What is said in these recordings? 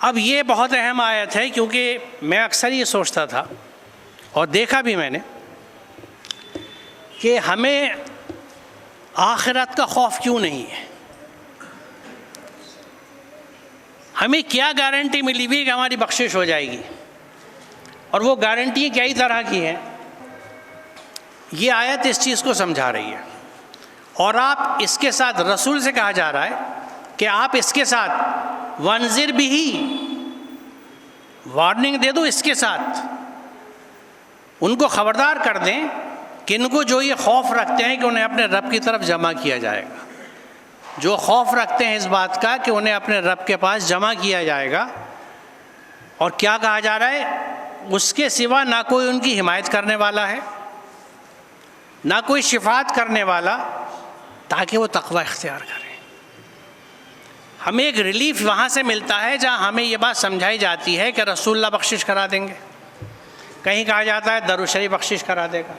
अब ये बहुत अहम आयत है, क्योंकि मैं अक्सर ये सोचता था और देखा भी मैंने कि हमें आखिरत का खौफ क्यों नहीं है। हमें क्या गारंटी मिली हुई कि हमारी बख्शिश हो जाएगी, और वो गारंटी कई तरह की है। ये आयत इस चीज़ को समझा रही है। और आप इसके साथ, रसूल से कहा जा रहा है कि आप इसके साथ वंजिर भी ही, वार्निंग दे दो, इसके साथ उनको ख़बरदार कर दें कि इनको जो ये खौफ रखते हैं कि उन्हें अपने रब की तरफ जमा किया जाएगा, जो खौफ रखते हैं इस बात का कि उन्हें अपने रब के पास जमा किया जाएगा। और क्या कहा जा रहा है, उसके सिवा ना कोई उनकी हिमायत करने वाला है, ना कोई शिफात करने वाला, ताकि वो तक़वा इख्तियार करें। हमें एक रिलीफ वहाँ से मिलता है जहाँ हमें ये बात समझाई जाती है कि रसूलुल्लाह बख्शिश करा देंगे। कहीं कहा जाता है दरूद शरीफ बख्शिश करा देगा,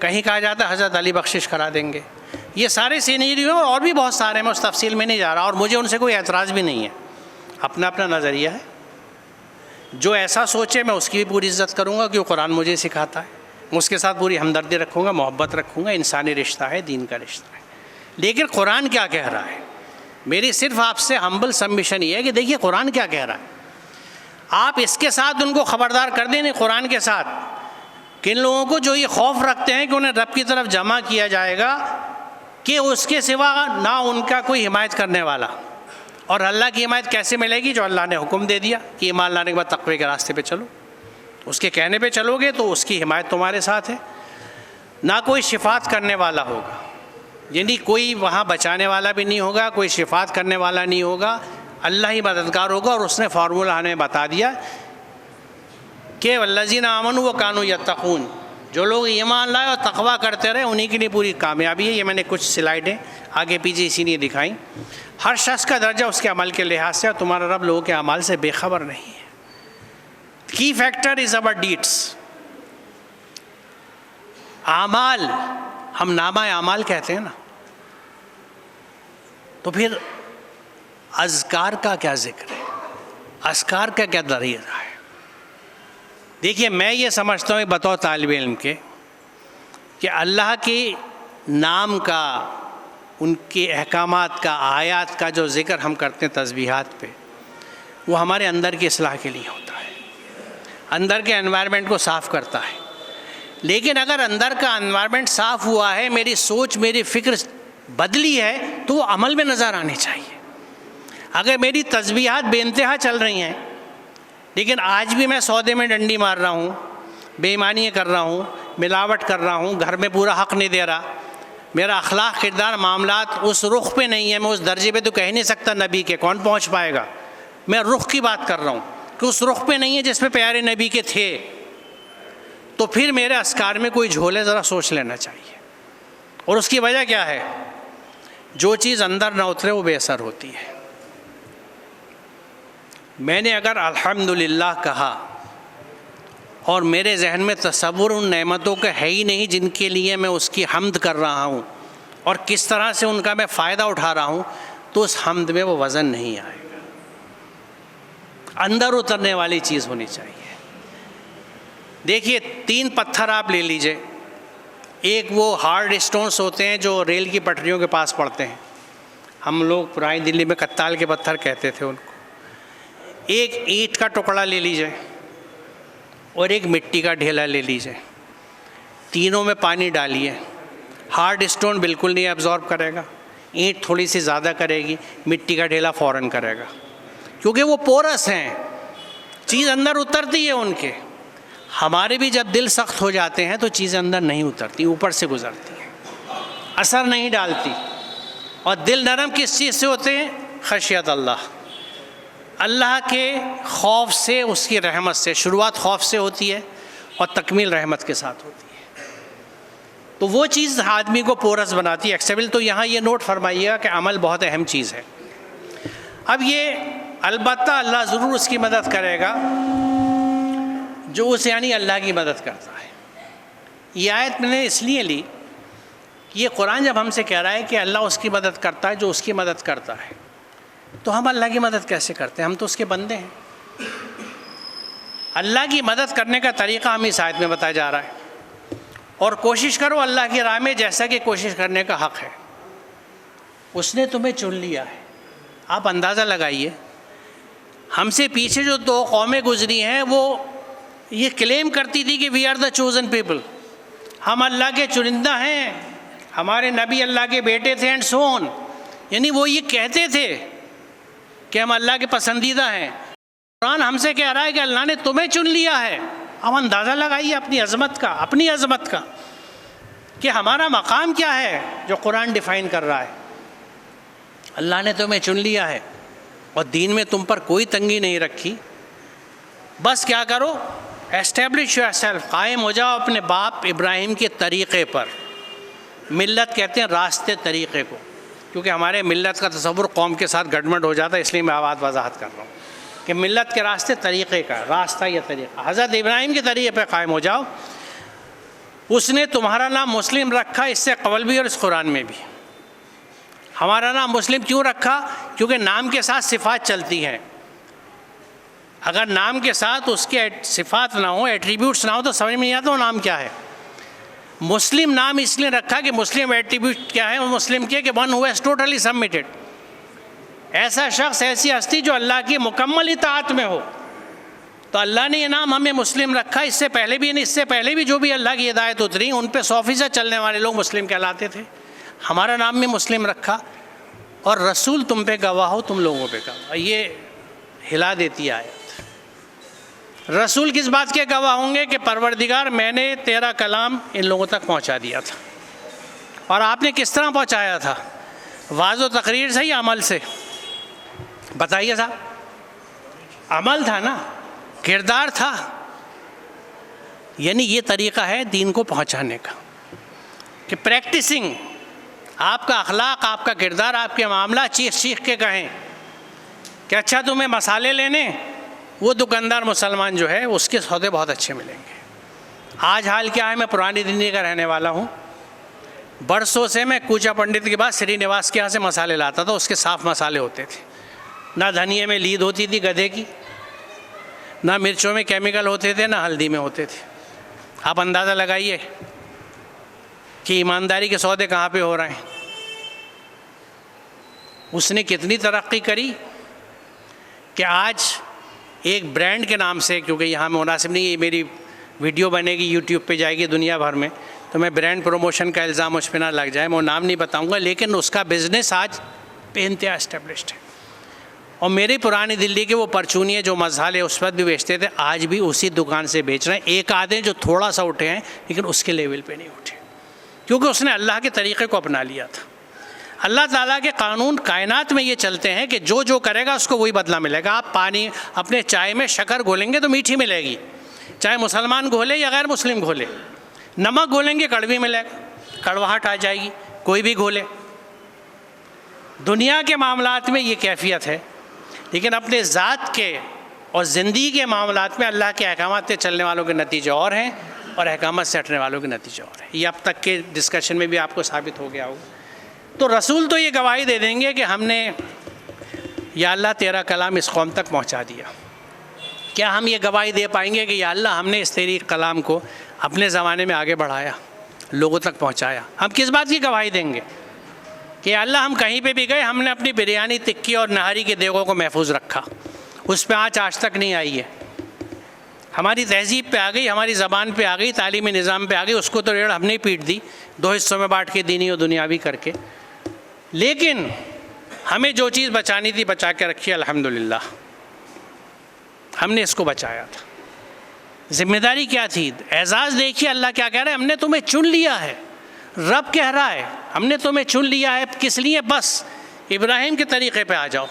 कहीं कहा जाता है हज़रत अली बख्शिश करा देंगे। ये सारे सीनरियो और भी बहुत सारे, मैं उस तफसील में नहीं जा रहा, और मुझे उनसे कोई एतराज़ भी नहीं है, अपना अपना नज़रिया है। जो ऐसा सोचे मैं उसकी भी पूरी इज़्ज़त करूँगा, क्योंकि कुरान मुझे सिखाता है, उसके साथ पूरी हमदर्दी रखूँगा, मोहब्बत रखूँगा। इंसानी रिश्ता है, दीन का रिश्ता है। लेकिन कुरान क्या कह रहा है, मेरी सिर्फ आपसे हम्बल सबमिशन ये है कि देखिए कुरान क्या कह रहा है। आप इसके साथ उनको ख़बरदार कर दें, कुरान के साथ, कि इन लोगों को जो ये खौफ रखते हैं कि उन्हें रब की तरफ जमा किया जाएगा, कि उसके सिवा ना उनका कोई हिमायत करने वाला। और अल्लाह की हिमायत कैसे मिलेगी, जो अल्लाह ने हुक्म दे दिया कि ईमान लाने के बाद तक़वे के रास्ते पे चलो, उसके कहने पे चलोगे तो उसकी हिमायत तुम्हारे साथ है। ना कोई शिफात करने वाला होगा, यानी कोई वहाँ बचाने वाला भी नहीं होगा, कोई शिफात करने वाला नहीं होगा, अल्लाह ही मददगार होगा। और उसने फार्मूला हमें बता दिया कि वल्लज़ीना आमनू व कानू यत्तक़ून, जो लोग ईमान लाए और तक़वा करते रहे, उन्हीं के लिए पूरी कामयाबी है। ये मैंने कुछ स्लाइडें आगे पीछे इसीलिए दिखाई। हर शख्स का दर्जा उसके अमल के लिहाज से, और तुम्हारा रब लोगों के अमल से बेखबर नहीं है। की फैक्टर इज़ अवर डीड्स। आमाल, हम नामा आमाल कहते हैं ना, तो फिर अज़कार का क्या ज़िक्र है, अस्कार का क्या दरीरा है। देखिए, मैं ये समझता हूँ बतौर तालिब इल्म के कि अल्लाह के नाम का, उनके अहकामात का, आयात का जो ज़िक्र हम करते हैं तस्बीहात पे, वो हमारे अंदर की इस्लाह के लिए होता है, अंदर के एनवायरनमेंट को साफ़ करता है। लेकिन अगर अंदर का एनवायरनमेंट साफ़ हुआ है, मेरी सोच, मेरी फ़िक्र बदली है, तो वो अमल में नज़र आनी चाहिए। अगर मेरी तस्बीहात बेइंतहा चल रही हैं, लेकिन आज भी मैं सौदे में डंडी मार रहा हूँ, बेईमानी कर रहा हूँ, मिलावट कर रहा हूँ, घर में पूरा हक़ नहीं दे रहा, मेरा अखलाक, किरदार, मामलात उस रुख पे नहीं है, मैं उस दर्जे पे तो कह नहीं सकता नबी के, कौन पहुँच पाएगा। मैं रुख की बात कर रहा हूँ कि उस रुख पे नहीं है जिस पे प्यारे नबी के थे, तो फिर मेरे अस्कार में कोई झोल है, ज़रा सोच लेना चाहिए। और उसकी वजह क्या है, जो चीज़ अंदर ना उतरे वो बेअसर होती है। मैंने अगर अल्हम्दुलिल्लाह कहा और मेरे जहन में तसव्वुर उन नेमतों का है ही नहीं जिनके लिए मैं उसकी हम्द कर रहा हूँ और किस तरह से उनका मैं फ़ायदा उठा रहा हूँ, तो उस हम्द में वो वज़न नहीं आएगा। अंदर उतरने वाली चीज़ होनी चाहिए। देखिए, 3 पत्थर आप ले लीजिए। एक वो हार्ड स्टोन्स होते हैं जो रेल की पटरियों के पास पड़ते हैं, हम लोग पुरानी दिल्ली में कत्ताल के पत्थर कहते थे उनको। एक ईंट का टुकड़ा ले लीजिए और एक मिट्टी का ढेला ले लीजिए, तीनों में पानी डालिए। हार्ड स्टोन बिल्कुल नहीं एब्जॉर्ब करेगा, ईंट थोड़ी सी ज़्यादा करेगी, मिट्टी का ढेला फ़ौरन करेगा, क्योंकि वो पोरस हैं, चीज़ अंदर उतरती है उनके। हमारे भी जब दिल सख्त हो जाते हैं तो चीज़ें अंदर नहीं उतरती, ऊपर से गुज़रती हैं, असर नहीं डालती। और दिल नरम किस चीज़ से होते हैं? खशियत अल्लाह, अल्लाह के खौफ से, उसकी रहमत से। शुरुआत खौफ से होती है और तकमील रहमत के साथ होती है। तो वो चीज़ आदमी को पोरस बनाती है, एक्सेबल। तो यहाँ ये नोट फरमाइएगा कि अमल बहुत अहम चीज़ है। अब ये अलबत्ता अल्लाह ज़रूर उसकी मदद करेगा जो उसे, यानी अल्लाह की मदद करता है। ये आयत मैंने इसलिए ली, ये कुरान जब हमसे कह रहा है कि अल्लाह उसकी मदद करता है जो उसकी मदद करता है, तो हम अल्लाह की मदद कैसे करते हैं? हम तो उसके बंदे हैं। अल्लाह की मदद करने का तरीक़ा हमें इस आयत में बताया जा रहा है, और कोशिश करो अल्लाह की राह में जैसा कि कोशिश करने का हक़ है। उसने तुम्हें चुन लिया है। आप अंदाज़ा लगाइए, हमसे पीछे जो 2 कौमें गुजरी हैं वो ये क्लेम करती थी कि we are the chosen people, हम अल्लाह के चुनिंदा हैं, हमारे नबी अल्लाह के बेटे थे एंड सो ऑन। यानी वो ये कहते थे कि हम अल्लाह के पसंदीदा हैं। कुरान हमसे कह रहा है कि अल्लाह ने तुम्हें चुन लिया है। अब अंदाज़ा लगाइए अपनी अज़मत का कि हमारा मकाम क्या है जो कुरान डिफ़ाइन कर रहा है। अल्लाह ने तुम्हें चुन लिया है और दीन में तुम पर कोई तंगी नहीं रखी। बस क्या करो, एस्टेब्लिश योरसेल्फ, कायम हो जाओ अपने बाप इब्राहिम के तरीक़े पर। मिल्लत कहते हैं रास्ते तरीक़े को, क्योंकि हमारे मिल्लत का तसव्वुर कौम के साथ गड़बड़ हो जाता है, इसलिए मैं वजाहत कर रहा हूँ कि मिल्लत के रास्ते तरीक़े का रास्ता या तरीक़ा। हज़रत इब्राहिम के तरीक़े पर कायम हो जाओ। उसने तुम्हारा नाम मुस्लिम रखा, इससे कबल भी और इस कुरान में भी। हमारा नाम मुस्लिम क्यों रखा? क्योंकि नाम के साथ सिफ़ात चलती हैं। अगर नाम के साथ उसके सिफ़ात ना हो, एट्रीब्यूट्स ना हो, तो समझ में नहीं आता वो नाम क्या है। मुस्लिम नाम इसलिए रखा कि मुस्लिम एट्रीब्यूट क्या है मुस्लिम के, कि one who has totally submitted, ऐसा शख्स, ऐसी हस्ती जो अल्लाह की मुकम्मल इताअत में हो। तो अल्लाह ने ये नाम हमें मुस्लिम रखा। इससे पहले भी, इससे पहले भी जो भी अल्लाह की हिदायत उतरी उन पे 100% चलने वाले लोग मुस्लिम कहलाते थे। हमारा नाम भी मुस्लिम रखा, और रसूल तुम पे गवाह हो, तुम लोगों पे गवाह। ये हिला देती आयत। रसूल किस बात के गवाह होंगे? कि परवरदिगार मैंने तेरा कलाम इन लोगों तक पहुंचा दिया था। और आपने किस तरह पहुंचाया था? वाज़ो तकरीर से या अमल से? बताइए साहब। अमल था ना, किरदार था। यानी ये तरीक़ा है दीन को पहुंचाने का, कि प्रैक्टिसिंग, आपका अखलाक, आपका किरदार, आपके मामला चीख के कहें कि अच्छा तुम्हें मसाले लेने, वो दुकानदार मुसलमान जो है उसके सौदे बहुत अच्छे मिलेंगे। आज हाल क्या है, मैं पुरानी दिल्ली का रहने वाला हूँ। बरसों से मैं कूचा पंडित के बाद श्रीनिवास के यहाँ से मसाले लाता था। उसके साफ़ मसाले होते थे, ना धनिए में लीद होती थी गधे की, ना मिर्चों में केमिकल होते थे, ना हल्दी में होते थे। आप अंदाज़ा लगाइए कि ईमानदारी के सौदे कहाँ पे हो रहे हैं। उसने कितनी तरक्की करी कि आज एक ब्रांड के नाम से, क्योंकि यहाँ मुनासिब नहीं, ये मेरी वीडियो बनेगी यूट्यूब पे जाएगी दुनिया भर में, तो मैं ब्रांड प्रमोशन का इल्ज़ाम मुझ पर ना लग जाए, मैं वो नाम नहीं बताऊँगा, लेकिन उसका बिज़नेस आज बेइंतहा एस्टेब्लिश्ड है। और मेरी पुरानी दिल्ली के वो परचूनिए जो मसाले उस वक्त भी बेचते थे, आज भी उसी दुकान से बेच रहे हैं। एक आधे जो थोड़ा सा उठे हैं, लेकिन उसके लेवल पे नहीं उठे, क्योंकि उसने अल्लाह के तरीक़े को अपना लिया था। अल्लाह ताला के कानून कायनात में ये चलते हैं कि जो जो करेगा उसको वही बदला मिलेगा। आप पानी अपने चाय में शक्कर घोलेंगे तो मीठी मिलेगी, चाहे मुसलमान घोले या गैर मुस्लिम घोले। नमक घोलेंगे कड़वी मिलेगा, कड़वाहट आ जाएगी, कोई भी घोले। दुनिया के मामलात में ये कैफियत है, लेकिन अपने ज़ात के और ज़िंदगी के मामलात में अल्लाह के अहकामात से चलने वालों के नतीजे और हैं और अहकामात से हटने वालों के नतीजे और हैं। ये अब तक के डिस्कशन में भी आपको साबित हो गया होगा। तो रसूल तो ये गवाही दे देंगे कि हमने या अल्लाह तेरा कलाम इस कौम तक पहुंचा दिया। क्या हम ये गवाही दे पाएंगे कि या अल्लाह हमने इस तेरी कलाम को अपने ज़माने में आगे बढ़ाया, लोगों तक पहुंचाया? हम किस बात की गवाही देंगे कि अल्लाह हम कहीं पे भी गए, हमने अपनी बिरयानी, टिक्की और नहारी के देगों को महफूज रखा, उस पर आँच आज तक नहीं आई है। हमारी तहजीब पे आ गई, हमारी ज़बान पे आ गई, तालीमी निज़ाम पे आ गई, उसको तो रेड़ हमने पीट दी 2 हिस्सों में बांट के, दीनी और दुनियावी करके। लेकिन हमें जो चीज़ बचानी थी बचा के रखी, अल्हम्दुलिल्लाह हमने इसको बचाया था। ज़िम्मेदारी क्या थी? एजाज़ देखिए अल्लाह क्या कह रहा है, हमने तुम्हें चुन लिया है। रब कह रहा है हमने तुम्हें चुन लिया है, किस लिए? बस इब्राहिम के तरीक़े पे आ जाओ।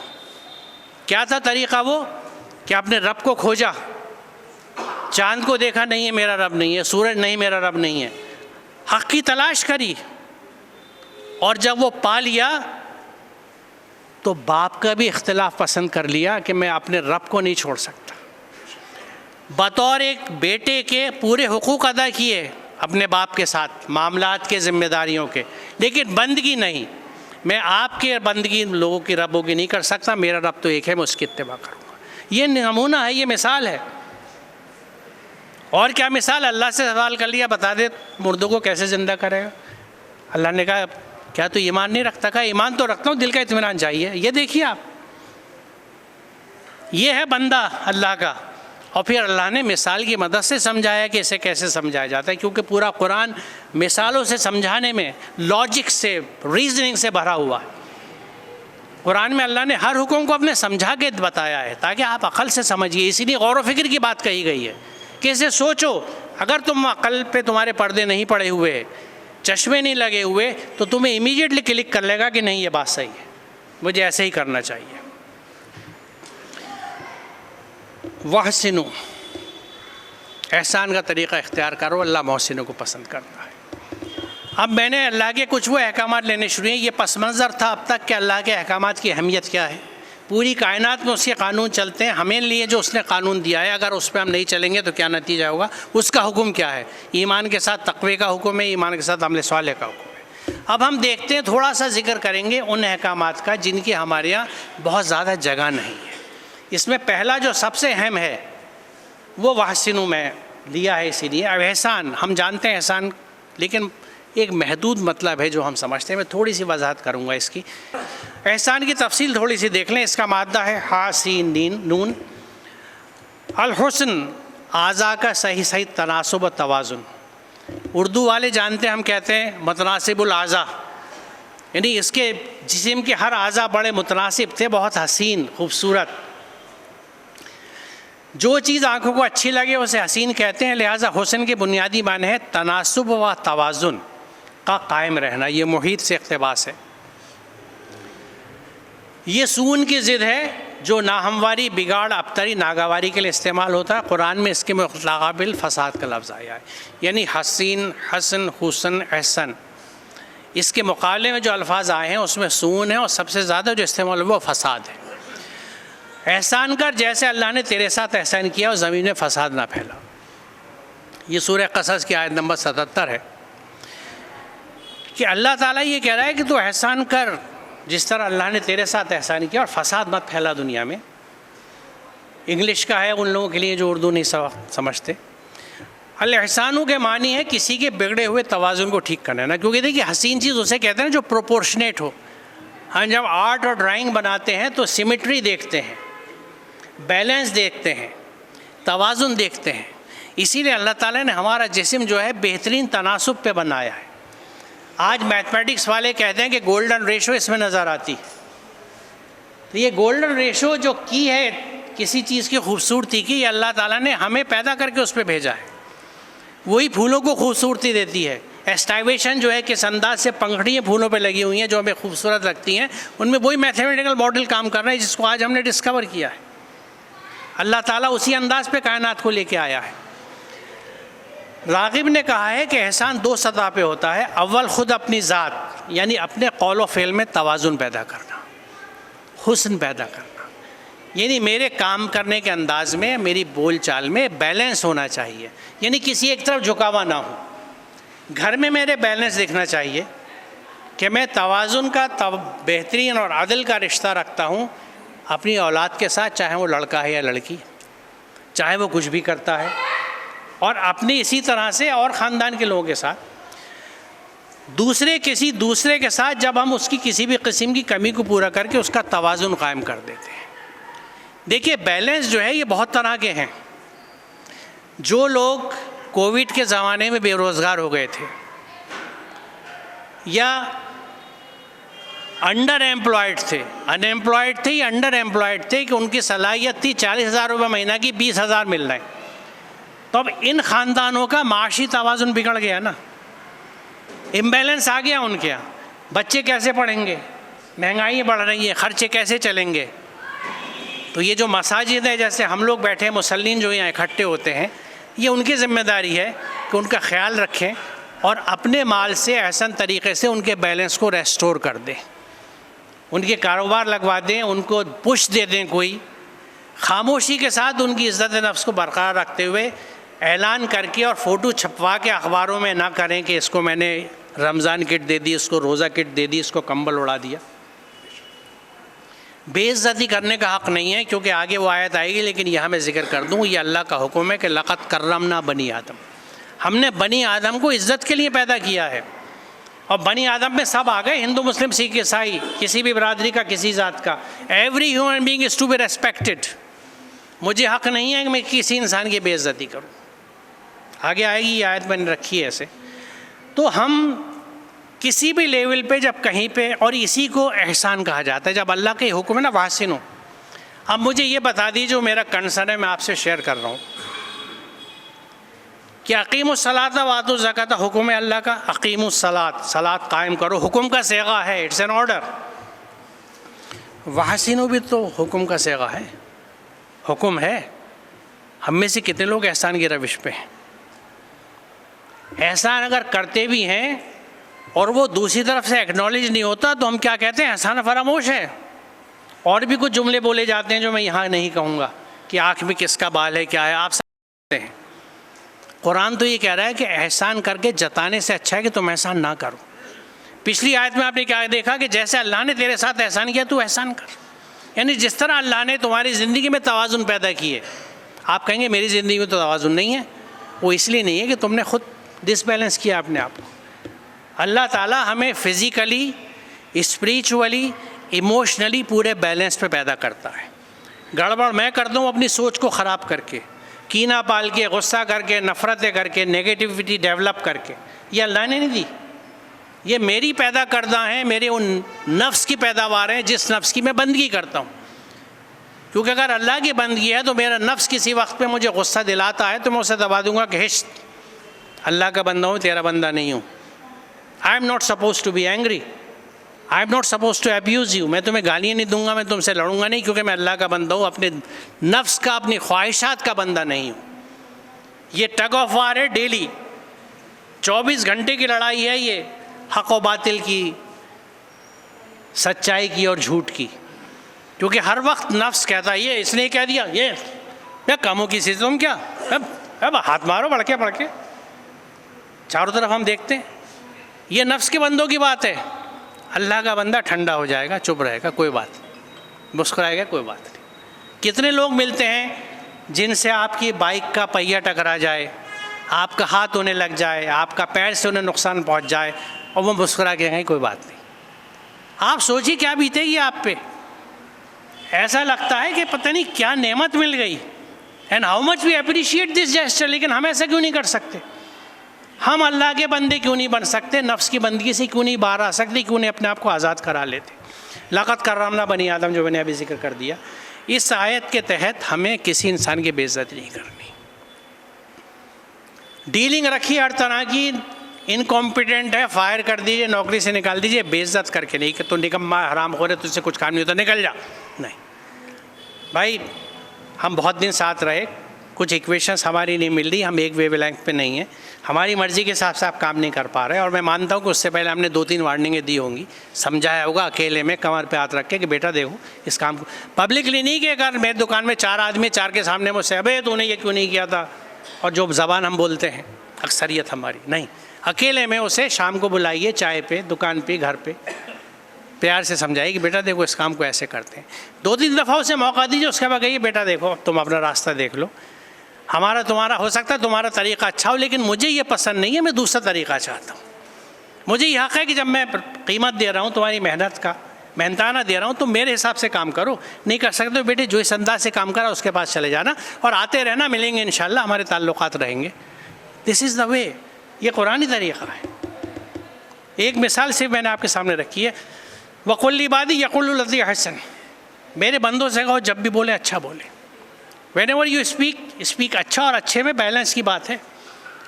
क्या था तरीक़ा? वो कि आपने रब को खोजा, चाँद को देखा, नहीं है मेरा रब नहीं है, सूरज नहीं मेरा रब नहीं है, हक़ की तलाश करी, और जब वो पा लिया तो बाप का भी इख्तिलाफ पसंद कर लिया कि मैं अपने रब को नहीं छोड़ सकता। बतौर एक बेटे के पूरे हुकूक अदा किए अपने बाप के साथ, मामलात के, ज़िम्मेदारियों के, लेकिन बंदगी नहीं। मैं आपके बंदगी लोगों की, रबों की नहीं कर सकता, मेरा रब तो एक है, मैं उसकी इत्तिबा करूँगा। ये नमूना है, ये मिसाल है। और क्या मिसाल, अल्लाह से सवाल कर लिया, बता दे मुर्दों को कैसे ज़िंदा करेगा। अल्लाह ने कहा क्या तू ईमान नहीं रखता? कहा ईमान तो रखता हूँ, दिल का इत्मीनान चाहिए। ये देखिए आप, ये है बंदा अल्लाह का। और फिर अल्लाह ने मिसाल की मदद से समझाया कि इसे कैसे समझाया जाता है, क्योंकि पूरा कुरान मिसालों से समझाने में, लॉजिक से, रीजनिंग से भरा हुआ है। कुरान में अल्लाह ने हर हुक्म को अपने समझा के बताया है ताकि आप अक़ल से समझिए। इसीलिए गौर व फिक्र की बात कही गई है कि इसे सोचो। अगर तुम अक़ल पे तुम्हारे पर्दे नहीं पड़े हुए, चश्मे नहीं लगे हुए, तो तुम्हें इमीडिएटली क्लिक कर लेगा कि नहीं ये बात सही है, मुझे ऐसे ही करना चाहिए। वहसिनु, एहसान का तरीक़ा इख्तियार करो, अल्लाह मोहसिनों को पसंद करता है। अब मैंने अल्लाह के कुछ वो अहकामात लेने शुरू हैं। ये पस मंज़र था अब तक कि अल्लाह के अहकामात की अहमियत क्या है। पूरी कायनात में उसके कानून चलते हैं, हमें लिए जो उसने कानून दिया है, अगर उस पर हम नहीं चलेंगे तो क्या नतीजा होगा, उसका हुक्म क्या है। ईमान के साथ तक़वे का हुक्म है, ईमान के साथ अमल सालेह का हुक्म है। अब हम देखते हैं, थोड़ा सा जिक्र करेंगे उन अहकामात का जिनकी हमारे यहाँ बहुत ज़्यादा जगह नहीं है। इसमें पहला जो सबसे अहम है वो वहसिनु में लिया है, इसीलिए। अब एहसान, हम जानते हैं एहसान, लेकिन एक महदूद मतलब है जो हम समझते हैं। मैं थोड़ी सी वजाहत करूँगा इसकी। एहसान की तफसील थोड़ी सी देख लें। इसका मादा है हा सीन नीन नून। अल हुस्न, आज़ा का सही सही तनासुब तवाज़ुन। उर्दू वाले जानते हैं, हम कहते हैं मुतनासिबुल आज़ा, यानी इसके जिस्म के हर आज़ा बड़े मुतनासिब थे, बहुत हसीन खूबसूरत। जो चीज़ आँखों को अच्छी लगे उसे हसीन कहते हैं। लिहाजा हुस्न के बुनियादी माने हैं तनासुब व तवाज़ुन का कायम रहना। ये मुहीत से इक़्तिबास है। ये सून की ज़िद है जो नाहमवारी, बिगाड़, अबतरी, नागवारी के लिए इस्तेमाल होता है। कुरान में इसके मुक़ाबिल फ़साद का लफ्ज़ आया है, यानी हसीन, हसन, हुसन, एहसन। इसके मुकाबले में जो अल्फाज आए हैं उसमें सून है और सबसे ज़्यादा जो इस्तेमाल हुआ वो फ़साद है। एहसान कर जैसे अल्लाह ने तेरे साथ एहसान किया और ज़मीन में फ़साद ना फैला। ये सूरह क़सस की आयत नंबर 77 है कि अल्लाह ताला ये कह रहा है कि तू एहसान कर जिस तरह अल्लाह ने तेरे साथ एहसान किया, और फ़साद मत फैला दुनिया में। इंग्लिश का है उन लोगों के लिए जो उर्दू नहीं समझते। अल एहसानों के मानी है किसी के बिगड़े हुए तवाज़ुन को ठीक करना ना, क्योंकि देखिए हसीन चीज़ उसे कहते हैं जो प्रोपोर्शनेट हो। हम जब आर्ट और ड्राइंग बनाते हैं तो सिमेट्री देखते हैं, बैलेंस देखते हैं, तवाज़ुन देखते हैं। इसीलिए अल्लाह ताला ने हमारा जिस्म जो है बेहतरीन तनासुब पे बनाया है। आज मैथमेटिक्स वाले कहते हैं कि गोल्डन रेशो इसमें नज़र आती। तो ये गोल्डन रेशो जो की है किसी चीज़ की खूबसूरती की, ये अल्लाह ताला ने हमें पैदा करके उस पर भेजा है। वही फूलों को खूबसूरती देती है। एस्टाइवेशन जो है किस अंदाज से पंखड़ियाँ फूलों पे लगी हुई हैं जो हमें खूबसूरत लगती हैं, उनमें वही मैथमेटिकल मॉडल काम कर रहा है जिसको आज हमने डिस्कवर किया है। अल्लाह ताला उसी अंदाज पे कायनात को लेके आया है। राग़िब ने कहा है कि एहसान दो सतह पे होता है। अव्वल ख़ुद अपनी ज़ात, यानी अपने कौल व फ़ेल में तवाज़ुन पैदा करना, हुस्न पैदा करना, यानी मेरे काम करने के अंदाज़ में, मेरी बोल चाल में बैलेंस होना चाहिए, यानी किसी एक तरफ झुकावा ना हो। घर में मेरे बैलेंस दिखना चाहिए कि मैं तवाज़ुन का बेहतरीन और अदल का रिश्ता रखता हूँ अपनी औलाद के साथ, चाहे वो लड़का है या लड़की, चाहे वो कुछ भी करता है, और अपनी इसी तरह से और ख़ानदान के लोगों के साथ। किसी दूसरे के साथ जब हम उसकी किसी भी किस्म की कमी को पूरा करके उसका तवाज़ुन कायम कर देते हैं। देखिए बैलेंस जो है ये बहुत तरह के हैं। जो लोग कोविड के ज़माने में बेरोज़गार हो गए थे या अंडर एम्प्लॉयड थे, अनएम्प्लॉयड थे या अंडर एम्प्लॉयड थे, कि उनकी सलाहियत थी 40,000 रुपये महीना की, 20,000 मिल रहे हैं, तो अब इन ख़ानदानों का माशी तवाज़ुन बिगड़ गया ना, इम्बैलेंस आ गया उनके यहाँ। बच्चे कैसे पढ़ेंगे, महंगाई बढ़ रही है, ख़र्चे कैसे चलेंगे। तो ये जो मसाजिद है, जैसे हम लोग बैठे हैं, मुसल्लीन जो यहाँ इकट्ठे होते हैं, ये उनकी ज़िम्मेदारी है कि उनका ख़्याल रखें और अपने माल से एहसन तरीक़े से उनके बैलेंस को रेस्टोर कर दें, उनके कारोबार लगवा दें, उनको पुश दे दें। कोई खामोशी के साथ उनकी इज़्ज़त नफ्स को बरकरार रखते हुए ऐलान करके और फ़ोटो छपवा के अखबारों में ना करें कि इसको मैंने रमज़ान किट दे दी, इसको रोज़ा किट दे दी, इसको कंबल उड़ा दिया। बेइज्जती करने का हक़ नहीं है, क्योंकि आगे वो आयत आएगी, लेकिन यहाँ मैं ज़िक्र कर दूँ, ये अल्लाह का हुक्म है कि लक़द कर्रमना बनी आदम, हमने बनी आदम को इज़्ज़त के लिए पैदा किया है। और बनी आदम में सब आ गए, हिंदू मुस्लिम सिख ईसाई, किसी भी बरादरी का, किसी ज़ात का। Every human being is to be respected. मुझे हक़ नहीं है कि मैं किसी इंसान की बेइज्जती करूँ। आगे आएगी ये आयत मैंने रखी है ऐसे। तो हम किसी भी लेवल पे जब कहीं पे, और इसी को एहसान कहा जाता है, जब अल्लाह के हुक्म है ना वासिनो। अब मुझे ये बता दीजिए, जो मेरा कंसर्न है मैं आपसे शेयर कर रहा हूँ, कि अकीमुस्सलात वातु ज़कात हुक्म है अल्लाह का। अकीमुस्सलात, सलात कायम करो, हुक्म का सेगा है, इट्स एन ऑर्डर। वाहसिनो भी तो हुक्म का सेगा है, हुक्म है। हम में से कितने लोग एहसान की रविश पे हैं? एहसान अगर करते भी हैं और वो दूसरी तरफ से एक्नॉलेज नहीं होता, तो हम क्या कहते हैं? एहसान फरामोश है। और भी कुछ जुमले बोले जाते हैं जो मैं यहाँ नहीं कहूँगा, कि आँख में किसका बाल है, क्या है, आप समझते हैं। कुरान तो ये कह रहा है कि एहसान करके जताने से अच्छा है कि तुम एहसान ना करो। पिछली आयत में आपने क्या देखा कि जैसे अल्लाह ने तेरे साथ एहसान किया, तू एहसान कर। यानी जिस तरह अल्लाह ने तुम्हारी ज़िंदगी में तवाज़ुन पैदा किए। आप कहेंगे मेरी ज़िंदगी में तो तवाज़ुन नहीं है। वो इसलिए नहीं है कि तुमने खुद डिसबैलेंस किया अपने आप को। अल्लाह ताला हमें फ़िज़िकली, स्पिरिचुअली, इमोशनली पूरे बैलेंस पे पैदा करता है। गड़बड़ मैं कर दूँ अपनी सोच को ख़राब करके, कीना पाल के, गुस्सा करके, नफ़रतें करके, नेगेटिविटी डेवलप करके, ये अल्लाह ने नहीं दी। ये मेरी पैदा करदा है, मेरे उन नफ्स की पैदावार है जिस नफ्स की मैं बंदगी करता हूँ। क्योंकि अगर अल्लाह की बंदगी है तो मेरा नफ्स किसी वक्त पे मुझे गुस्सा दिलाता है तो मैं उसे दबा दूँगा कि हिश, अल्लाह का बंदा हूँ, तेरा बंदा नहीं हूँ। I am not suppose to be angry, I am not suppose to abuse you. मैं तुम्हें गालियाँ नहीं दूंगा, मैं तुमसे लड़ूंगा नहीं, क्योंकि मैं अल्लाह का बंदा हूँ, अपने नफ्स का, अपनी ख्वाहिशात का बंदा नहीं हूँ। ये टग ऑफ वार है डेली, 24 घंटे की लड़ाई है ये, हक़ व बातिल की, सच्चाई की और झूठ की। क्योंकि हर वक्त नफ्स कहता है ये इसने कह दिया, ये क्या कामों की चीज़, तुम क्या अब हाथ मारो बढ़के बढ़के। चारों तरफ हम देखते हैं, ये नफ्स के बंदों की बात है। अल्लाह का बंदा ठंडा हो जाएगा, चुप रहेगा, कोई बात नहीं, मुस्कुराएगा, कोई बात नहीं। कितने लोग मिलते हैं जिनसे आपकी बाइक का पहिया टकरा जाए, आपका हाथ होने लग जाए, आपका पैर से उन्हें नुकसान पहुंच जाए, और वो मुस्कुरा के कहें कोई बात नहीं। आप सोचिए क्या बीतेगी आप पे। ऐसा लगता है कि पता नहीं क्या नेमत मिल गई, and how much we appreciate this gesture. लेकिन हम ऐसा क्यों नहीं कर सकते? हम अल्लाह के बंदे क्यों नहीं बन सकते? नफ्स की बंदगी से क्यों नहीं बाहर आ सकते? क्यों नहीं अपने आप को आज़ाद करा लेते? लक़द कर्रमना बनी आदम, जो मैंने अभी जिक्र कर दिया, इस आयत के तहत हमें किसी इंसान की बेइज्जती नहीं करनी। डीलिंग रखी हर तरह की, इनकॉम्पिटेंट है, फायर कर दीजिए, नौकरी से निकाल दीजिए, बेइज्जत करके नहीं कि तो निकम्मा हरामखोर है, तुझसे कुछ काम नहीं होता, निकल जा। नहीं भाई, हम बहुत दिन साथ रहे, कुछ इक्वेशंस हमारी नहीं मिल रही, हम एक वेवलेंथ पे नहीं है, हमारी मर्ज़ी के हिसाब से आप काम नहीं कर पा रहे। और मैं मानता हूँ कि उससे पहले हमने 2-3 वार्निंगें दी होंगी, समझाया होगा अकेले में, कमर पे हाथ रख के कि बेटा देखो इस काम को, पब्लिकली नहीं कि अगर मेरी दुकान में 4 आदमी 4 के सामने मुझसे अबे तूने ये क्यों नहीं किया था, और जो ज़बान हम बोलते हैं अक्सरियत हमारी, नहीं, अकेले में उसे शाम को बुलाइए, चाय पे, दुकान पे, घर पे, प्यार से समझाइए कि बेटा देखो इस काम को ऐसे करते हैं। 2-3 दफ़ा उसे मौका दीजिए, उसके बाद कहिए बेटा देखो तुम अपना रास्ता देख लो, हमारा तुम्हारा हो सकता है तुम्हारा तरीक़ा अच्छा हो, लेकिन मुझे ये पसंद नहीं है, मैं दूसरा तरीक़ा चाहता हूँ। मुझे ये हक़ है कि जब मैं कीमत दे रहा हूँ तुम्हारी मेहनत का, मेहनताना दे रहा हूँ, तो मेरे हिसाब से काम करो। नहीं कर सकते तो बेटे जो इस अंदाज से काम करा उसके पास चले जाना, और आते रहना, मिलेंगे इंशाअल्लाह, हमारे ताल्लुक़ात रहेंगे। दिस इज़ द वे, ये कुरानी तरीक़ा है। एक मिसाल सिर्फ मैंने आपके सामने रखी है, वक़ुल इबादी यक़ुलु लती हसन, मेरे बंदों से कहो जब भी बोले अच्छा बोले। Whenever you speak अच्छा, और अच्छे में बैलेंस की बात है।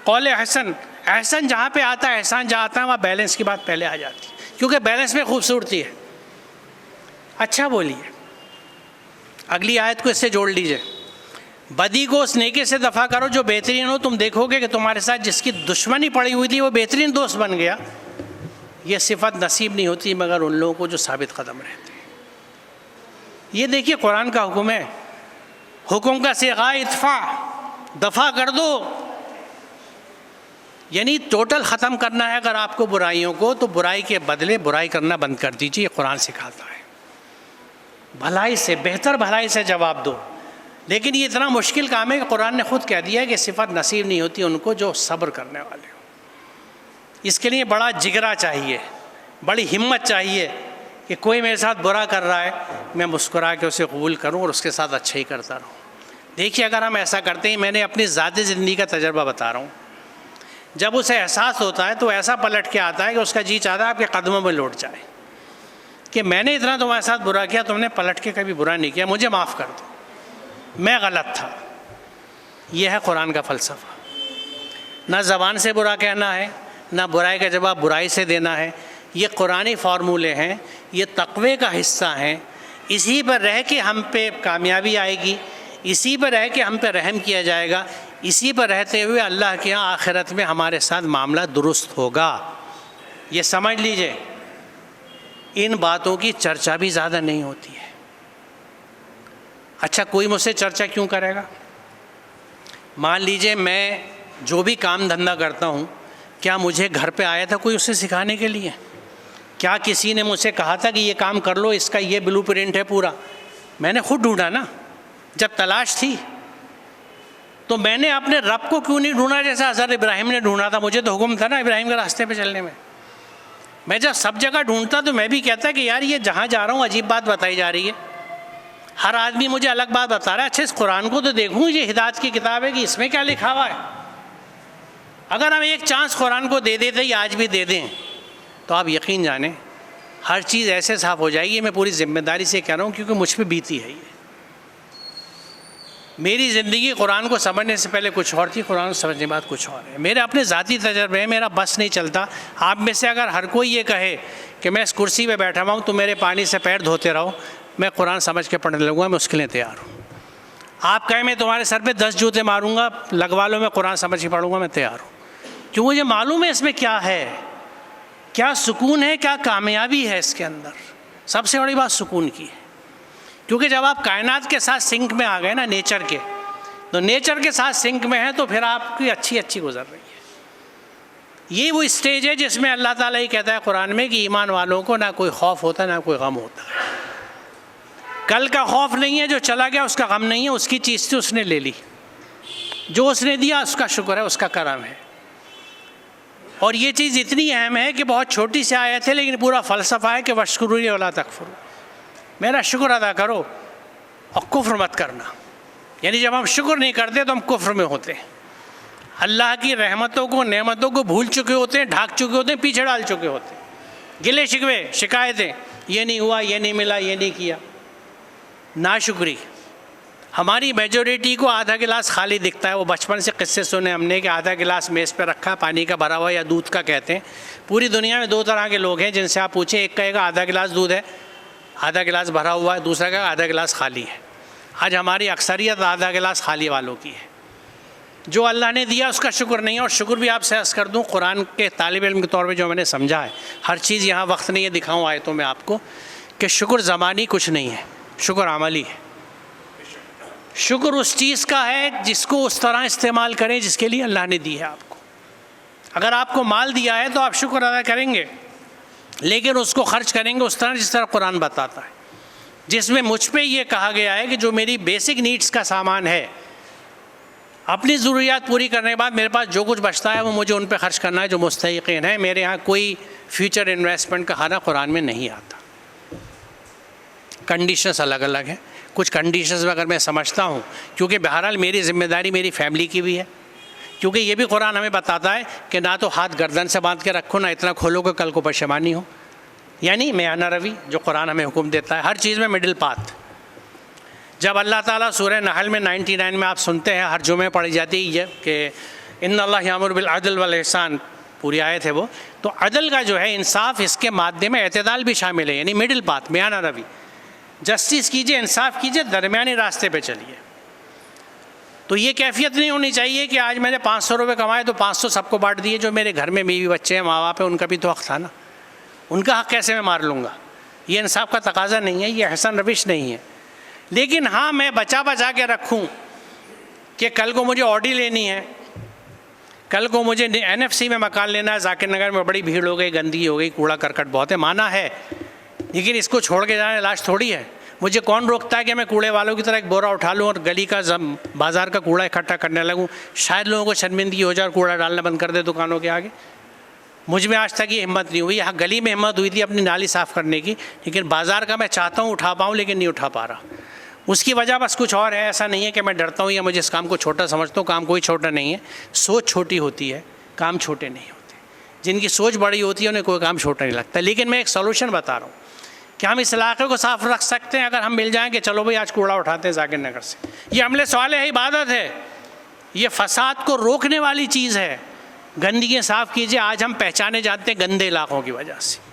कौल हसन, एहसन जहाँ पे आता है, एहसान जहाँ आता है, वहाँ बैलेंस की बात पहले आ जाती है, क्योंकि बैलेंस में खूबसूरती है। अच्छा बोलिए। अगली आयत को इससे जोड़ लीजिए, बदी को उस नेकी से दफ़ा करो जो बेहतरीन हो, तुम देखोगे कि तुम्हारे साथ जिसकी दुश्मनी पड़ी हुई थी वो बेहतरीन दोस्त बन गया। ये सिफत नसीब नहीं होती मगर उन लोगों को जो साबित कदम रहते हैं। ये देखिए कुरान का हुक्म है, हुक्म का सिगा इत्फा, दफ़ा कर दो, यानी टोटल ख़त्म करना है। अगर आपको बुराइयों को, तो बुराई के बदले बुराई करना बंद कर दीजिए, ये कुरान सिखाता है। भलाई से, बेहतर भलाई से जवाब दो। लेकिन ये इतना मुश्किल काम है कि कुरान ने खुद कह दिया है कि सिफत नसीब नहीं होती उनको जो सब्र करने वाले हो। इसके लिए बड़ा जिगरा चाहिए, बड़ी हिम्मत चाहिए कि कोई मेरे साथ बुरा कर रहा है, मैं मुस्कुरा के उसे कबूल करूं और उसके साथ अच्छा ही करता रहूं। देखिए, अगर हम ऐसा करते हैं, मैंने अपनी ज़ाती ज़िंदगी का तजर्बा बता रहा हूँ, जब उसे एहसास होता है तो ऐसा पलट के आता है कि उसका जी चाहता है आपके कदमों में लौट जाए कि मैंने इतना तुम्हारे साथ बुरा किया, तुमने पलट के कभी बुरा नहीं किया, मुझे माफ़ कर दो, मैं गलत था। यह है कुरान का फ़लसफ़ा। ना ज़बान से बुरा कहना है, ना बुराई का जवाब बुराई से देना है। ये कुरानी फार्मूले हैं, ये तक़वे का हिस्सा हैं। इसी पर रह के हम पे कामयाबी आएगी, इसी पर रह के हम पे रहम किया जाएगा, इसी पर रहते हुए अल्लाह के यहाँ आखिरत में हमारे साथ मामला दुरुस्त होगा। ये समझ लीजिए, इन बातों की चर्चा भी ज़्यादा नहीं होती है। अच्छा, कोई मुझसे चर्चा क्यों करेगा? मान लीजिए मैं जो भी काम धंधा करता हूँ, क्या मुझे घर पे आया था कोई उसे सिखाने के लिए? क्या किसी ने मुझसे कहा था कि ये काम कर लो, इसका ये ब्लूप्रिंट है पूरा? मैंने खुद ढूंढा ना। जब तलाश थी तो मैंने अपने रब को क्यों नहीं ढूंढा जैसा हज़रत इब्राहिम ने ढूंढा था? मुझे तो हुक्म था ना इब्राहिम के रास्ते पे चलने में। मैं जब सब जगह ढूंढता तो मैं भी कहता कि यार ये जहाँ जा रहा हूँ अजीब बात बताई जा रही है, हर आदमी मुझे अलग बात बता रहा है। अच्छा, इस कुरान को तो देखूँ, ये हिदायत की किताब है कि इसमें क्या लिखा हुआ है? अगर हम एक चांस कुरान को दे देते, आज भी दे दें, तो आप यकीन जाने हर चीज़ ऐसे साफ़ हो जाएगी। मैं पूरी जिम्मेदारी से कह रहा हूँ क्योंकि मुझ पर बीती है ये। मेरी ज़िंदगी कुरान को समझने से पहले कुछ और थी, कुरान को समझने के बाद कुछ और है। मेरे अपने ज़ाती तजर्बे हैं, मेरा बस नहीं चलता। आप में से अगर हर कोई ये कहे कि मैं इस कुर्सी पे बैठा हुआ हूँ तो मेरे पानी से पैर धोते रहो, मैं कुरान समझ के पढ़ने लगूँगा, मैं उसके लिए तैयार हूँ। आप कहें मैं तुम्हारे सर पे 10 जूते मारूँगा, लगवा लो, मैं कुरान समझ के पढ़ूँगा, मैं तैयार हूँ। क्यों? मुझे मालूम है इसमें क्या है, क्या सुकून है, क्या कामयाबी है इसके अंदर। सबसे बड़ी बात सुकून की है, क्योंकि जब आप कायनात के साथ सिंक में आ गए ना, नेचर के, तो नेचर के साथ सिंक में है तो फिर आपकी अच्छी गुजर रही है। ये वो स्टेज है जिसमें अल्लाह ताला ही कहता है कुरान में कि ईमान वालों को ना कोई खौफ होता ना कोई गम होता। कल का खौफ नहीं है, जो चला गया उसका गम नहीं है, उसकी चीज़ थी उसने ले ली, जो उसने दिया उसका शुक्र है, उसका करम है। और ये चीज़ इतनी अहम है कि बहुत छोटी सी आयत है लेकिन पूरा फ़लसफ़ा है कि वश्कुरूनी वला तकफुरू, मेरा शुक्र अदा करो और कुफ्र मत करना। यानी जब हम शुक्र नहीं करते तो हम कुफ्र में होते हैं, अल्लाह की रहमतों को, नेमतों को भूल चुके होते हैं, ढाक चुके होते हैं, पीछे डाल चुके होते हैं। गिले शिकवे, शिकायतें, ये नहीं हुआ, ये नहीं मिला, ये नहीं किया, नाशुक्री। हमारी मेजॉरिटी को आधा गिलास खाली दिखता है। वो बचपन से किस्से सुने हमने कि आधा गिलास मेज़ पे रखा, पानी का भरा हुआ या दूध का कहते हैं। पूरी दुनिया में 2 तरह के लोग हैं जिनसे आप पूछें, एक कहेगा आधा गिलास दूध है, आधा गिलास भरा हुआ है, दूसरा कहेगा आधा गिलास खाली है। आज हमारी अक्सरियत आधा गिलास खाली वालों की है। जो अल्लाह ने दिया उसका शुक्र नहीं है। और शुक्र भी आपसे अर्ज़ कर दूँ, कुरान के तालिब इल्म के तौर पे जो मैंने समझा है, हर चीज़ यहाँ वक्त नहीं है दिखाऊँ आयतों में आपको, कि शुक्र ज़बानी कुछ नहीं है, शुक्र अमली है। शुक्र उस चीज़ का है जिसको उस तरह इस्तेमाल करें जिसके लिए अल्लाह ने दी है आपको। अगर आपको माल दिया है तो आप शुक्र अदा करेंगे, लेकिन उसको खर्च करेंगे उस तरह जिस तरह कुरान बताता है, जिसमें मुझ पे ये कहा गया है कि जो मेरी बेसिक नीड्स का सामान है, अपनी ज़रूरियात पूरी करने के बाद मेरे पास जो कुछ बचता है वो मुझे उन पे खर्च करना है जो मुस्तहिक़ीन है। मेरे यहाँ कोई फ्यूचर इन्वेस्टमेंट का खाना कुरान में नहीं आता। कंडीशंस अलग अलग हैं। कुछ कंडीशंस में अगर मैं समझता हूँ, क्योंकि बहरहाल मेरी ज़िम्मेदारी मेरी फैमिली की भी है, क्योंकि ये भी कुरान हमें बताता है कि ना तो हाथ गर्दन से बांध के रखो, ना इतना खोलो कि कल को परेशानी हो। यानी मेयाना रवि जो कुरान हमें हुक्म देता है, हर चीज़ में मिडिल पाथ। जब अल्लाह ताला सूरह नहल में 99 में आप सुनते हैं, हर जुमे पढ़ी जाती है कि इन्नल्लाह यामुरु बिल अदल वल इहसान, पूरी आयत है वो। तो अदल का जो है इंसाफ, इसके माध्यम में एतदाल भी शामिल है, यानी मिडिल पाथ, मेयाना रवि। जस्टिस कीजिए, इंसाफ कीजिए, दरमियानी रास्ते पे चलिए। तो ये कैफियत नहीं होनी चाहिए कि आज मैंने 500 रुपये कमाए तो 500 सबको बांट दिए। जो मेरे घर में बीवी बच्चे हैं, माँ बाप है, उनका भी तो हक़ था ना, उनका हक़ कैसे मैं मार लूँगा? ये इंसाफ का तकाजा नहीं है, ये हसन रविश नहीं है। लेकिन हाँ, मैं बचा बचा के रखूँ कि कल को मुझे ऑडी लेनी है, कल को मुझे NFC में मकान लेना है, जाकिर नगर में बड़ी भीड़ हो गई, गंदगी हो गई, कूड़ा करकट बहुत है, माना है, लेकिन इसको छोड़ के जाने लाश थोड़ी है। मुझे कौन रोकता है कि मैं कूड़े वालों की तरह एक बोरा उठा लूँ और गली का बाज़ार का कूड़ा इकट्ठा करने लगूँ? शायद लोगों को शर्मिंदगी हो जाए और कूड़ा डालना बंद कर दे दुकानों के आगे। मुझ में आज तक ये हिम्मत नहीं हुई। यहाँ गली में हिम्मत हुई थी अपनी नाली साफ़ करने की, लेकिन बाज़ार का मैं चाहता हूँ उठा पाऊँ, लेकिन नहीं उठा पा रहा। उसकी वजह बस कुछ और है। ऐसा नहीं है कि मैं डरता हूँ या मुझे इस काम को छोटा समझता हूँ। काम कोई छोटा नहीं है, सोच छोटी होती है, काम छोटे नहीं होते। जिनकी सोच बड़ी होती है उन्हें कोई काम छोटा नहीं लगता। लेकिन मैं एक सॉल्यूशन बता रहा हूँ कि हम इस इलाके को साफ़ रख सकते हैं अगर हम मिल जाएँ कि चलो भाई आज कूड़ा उठाते हैं जाकिर नगर से। ये अमले सवाले है, इबादत है, ये फसाद को रोकने वाली चीज़ है। गंदगी साफ़ कीजिए। आज हम पहचाने जाते हैं गंदे इलाकों की वजह से।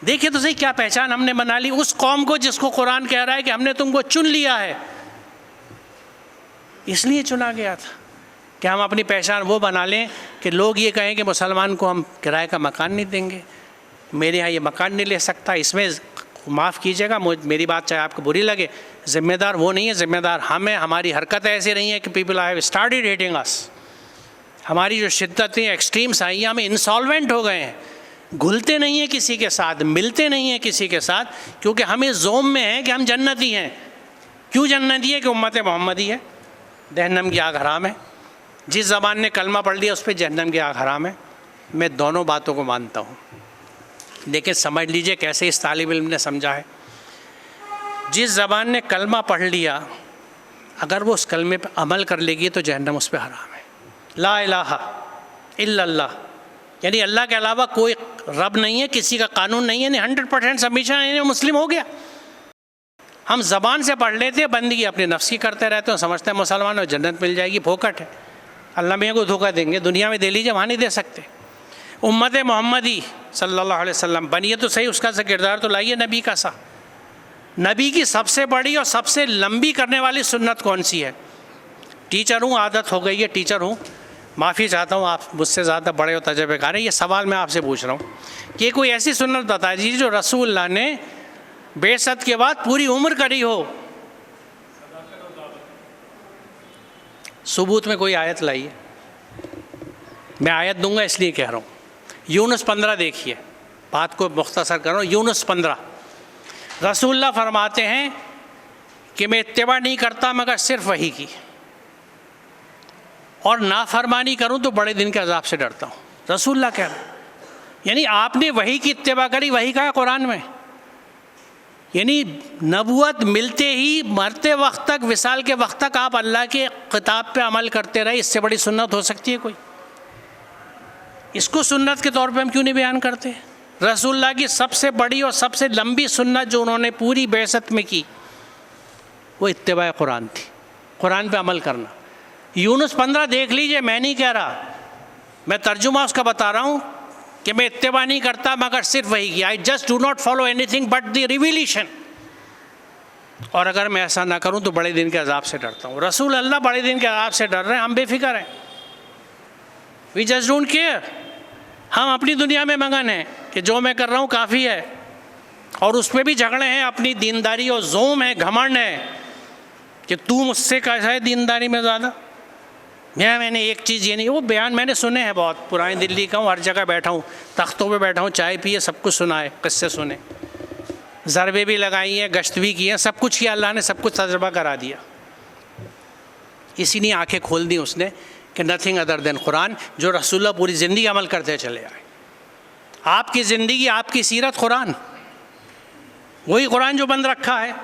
देखिए तो सही क्या पहचान हमने बना ली उस कौम को जिसको कुरान कह रहा है कि हमने तुमको चुन लिया है। इसलिए चुना गया था कि हम अपनी पहचान वो बना लें कि लोग ये कहें कि मुसलमान को हम किराए का मकान नहीं देंगे, मेरे यहाँ ये मकान नहीं ले सकता। इसमें माफ़ कीजिएगा, मेरी बात चाहे आपको बुरी लगे, ज़िम्मेदार वो नहीं है, ज़िम्मेदार हम हैं। हमारी हरकतें ऐसी रही हैं कि पीपल हैव स्टार्टेड हेटिंग अस। हमारी जो शिद्दतें एक्सट्रीम्स आई हैं, हम इंसॉल्वेंट हो गए हैं, घुलते नहीं हैं किसी के साथ, मिलते नहीं हैं किसी के साथ, क्योंकि हम इस जोम में हैं कि हम जन्नती हैं। क्यों जन्नती है? कि उम्मत मोहम्मदी है, जहन्नम की आग हराम है। जिस ज़बान ने कलमा पढ़ लिया उस पर जहन्नम की आग हराम है। मैं दोनों बातों को मानता हूँ, लेकिन समझ लीजिए कैसे इस तालिब इल्म ने समझा है। जिस ज़बान ने कलमा पढ़ लिया, अगर वो उस कलमे पर अमल कर लेगी तो जहन्नम उस पर हराम है। ला इलाहा इल्लल्लाह, यानी अल्लाह के अलावा कोई रब नहीं है, किसी का कानून नहीं है, यानी 100% सबमिशन, यानी मुस्लिम हो गया। हम ज़बान से पढ़ लेते हैं, बंदगी अपने नफ्स की करते रहते हैं, समझते हैं मुसलमान और जन्नत मिल जाएगी। फोकट है, अल्लाह मियाँ को धोखा देंगे, दुनिया में दे लीजिए, वहाँ नहीं दे सकते। उम्मत मोहम्मदी सल्लल्लाहु अलैहि वसल्लम बनिए तो सही, उसका सा किरदार तो लाइए नबी का सा। नबी की सबसे बड़ी और सबसे लंबी करने वाली सुन्नत कौन सी है? टीचर हूँ, आदत हो गई है, टीचर हूँ, माफ़ी चाहता हूँ, आप मुझसे ज़्यादा बड़े और तजर्बेकार हैं। ये सवाल मैं आपसे पूछ रहा हूँ कि कोई ऐसी सुन्नत बता दीजिए जो रसूलुल्लाह ने बेसत के बाद पूरी उम्र करी हो। सबूत में कोई आयत लाइए। मैं आयत दूंगा इसलिए कह रहा हूँ। यूनुस 15 देखिए, बात को मुख्तसर कर रहा हूँ। यूनुस 15, रसूलुल्लाह फरमाते हैं कि मैं इत्तिबा नहीं करता मगर सिर्फ वही की, और नाफरमानी करूं तो बड़े दिन के अजाब से डरता हूं। रसूलुल्लाह कह रहे हैं, यानी आपने वही की इत्तिबा करी, वही कहा कुरान में। यानी नबूवत मिलते ही मरते वक्त तक, विसाल के वक्त तक आप अल्लाह के किताब पे अमल करते रहे। इससे बड़ी सुन्नत हो सकती है कोई? इसको सुन्नत के तौर पे हम क्यों नहीं बयान करते? रसूलुल्लाह की सबसे बड़ी और सबसे लंबी सुन्नत जो उन्होंने पूरी बेअसत में की, वो इत्तिबा कुरान थी, कुरान पे अमल करना। यूनुस 15 देख लीजिए, मैं नहीं कह रहा, मैं तर्जुमा उसका बता रहा हूँ कि मैं इत्तिबा नहीं करता मगर सिर्फ वही की। I just do not follow anything but the revelation. और अगर मैं ऐसा ना करूँ तो बड़े दिन के अजाब से डरता हूँ। रसूल अल्लाह बड़े दिन के अजाब से डर रहे हैं, हम बेफिक्र हैं। We just don't care. हम अपनी दुनिया में मगन हैं कि जो मैं कर रहा हूँ काफ़ी है, और उस पर भी झगड़े हैं। अपनी दीनदारी और जोम है, घमंड है कि तू मुझसे कैसा है दीनदारी में ज़्यादा। मैंने एक चीज़ ये नहीं, वो बयान मैंने सुने हैं बहुत, पुरानी दिल्ली का हूँ, हर जगह बैठा हूँ, तख्तों पे बैठा हूँ, चाय पिए, सब कुछ सुना है, किस्से सुने, ज़रबे भी लगाई हैं, गश्त भी की है, सब कुछ किया। अल्लाह ने सब कुछ तजुर्बा करा दिया। इसी ने आंखें खोल दी उसने कि नथिंग अदर देन कुरान, जो रसूलुल्लाह पूरी ज़िंदगी अमल करते चले आए। आपकी ज़िंदगी, आपकी सीरत कुरान, वही कुरान जो बंद रखा है।